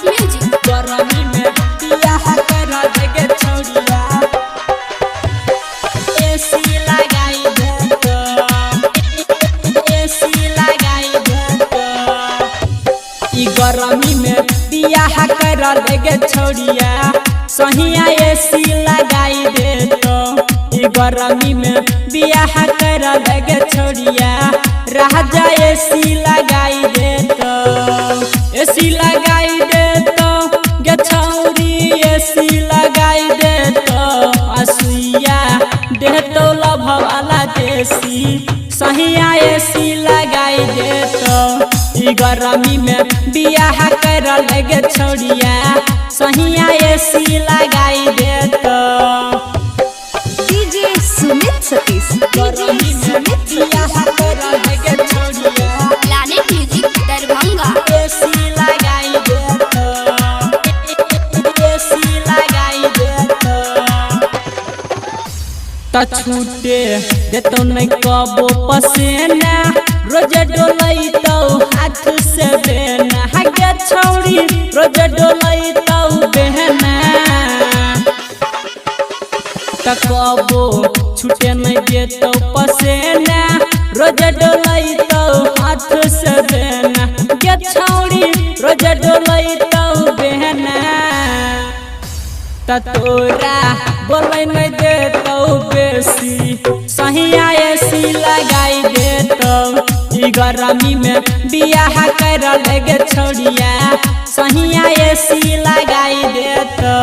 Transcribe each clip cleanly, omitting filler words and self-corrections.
Planet music गरमी में बियाह करा देगे छोड़िया एसी लगाई दे तो एसी लगाई दे तो ई गरमी में बियाह करा देगे छोड़िया सहिया एसी लगाई दे तो ई गरमी में बियाह करा देगे छोड़िया राजा एसी लगाई दे तो एसी लगाई दे तो गे छौरी एसी लगाई दे तो असुइया दे तो लभवाला देसी सहिया एसी लगाई दे तो ई गरमी में बियाह कर लगे छोड़िया सहिया एसी लगाई दे तो डीजे सुमित सतीश गरमी में बियाह कर लगे छोड़िया प्लानिट म्यूजिक दरभंगा एसी लगाई दे तो एसी लगाई दे तो छूटे देतो नहीं कबो पसेना रोज डोलई तो हाथ से बेना हगे छौड़ी रोज डोलई तो बहना त कबो छूटे नहीं देतो पसेना रोज डोलई तो हाथ से बेना गे छौड़ी रोज डोलई तो बहना त तोरा बोलै नहीं देतो बेसी सहिया एसी लगाई देतो ई गरमी में बियाह कर लगे छोड़िया सहिया एसी लगाई देतो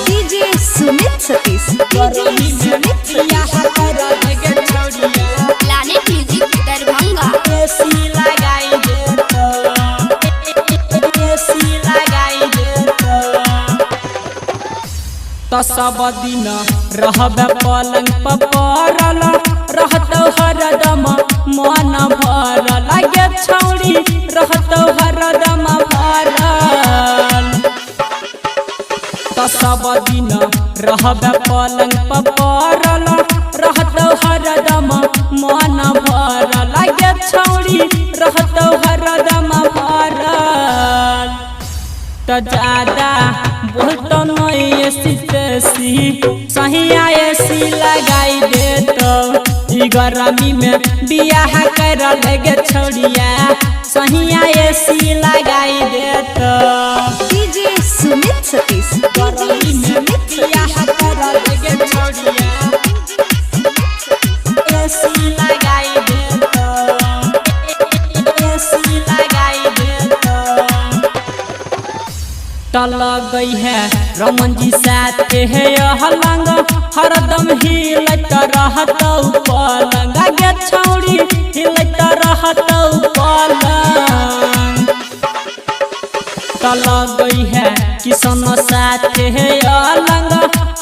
डीजे सुमित सतीश गरमी में बियाह कर लगे छोड़िया प्लानिट म्यूजिक दरभंगा एसी लगाई देतो एसी लगाई देतो तो सब दिन रहबे पलंग पर पड़ल रहतौ हरदम मन भरल लगे छौड़ी रहतौ हरदम भरल तो सब दिन रहबे पलंग पर पड़ल रहतौ हरदम मन भरल लगे छौड़ी रहतौ हरदम भरल तो ज्यादा बोलतो नहीं एसी तेसी सहिया एसी लगाई दे तो ई गरमी में बियाह कर लगे छोड़िया सहिया एसी लगाई दे तो डीजे सुमित सतीश गरमी में बियाह कर लगे छोड़िया एसी लगाई दे तो एसी लगाई दे तो गई है रमन जी साथ है हलंग हरदम हिलत रहतौ पलंग गे छौड़ी हिलत रहतौ पलंग गई है किसन साथ है अलंग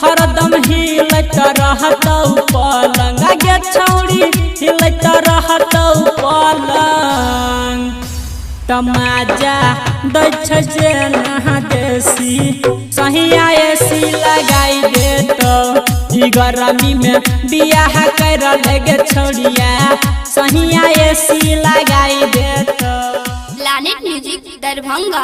हरदम हिलत रहतौ पलंग गे छौड़ी हिलत रहतौ पलंग तमाजा दै छै जे नहा देसी सहिया एसी लगाई दे तो ई गरमी में बियाह कर लगे छोड़िया सहिया एसी लगाई दे तो प्लानिट म्यूजिक दरभंगा।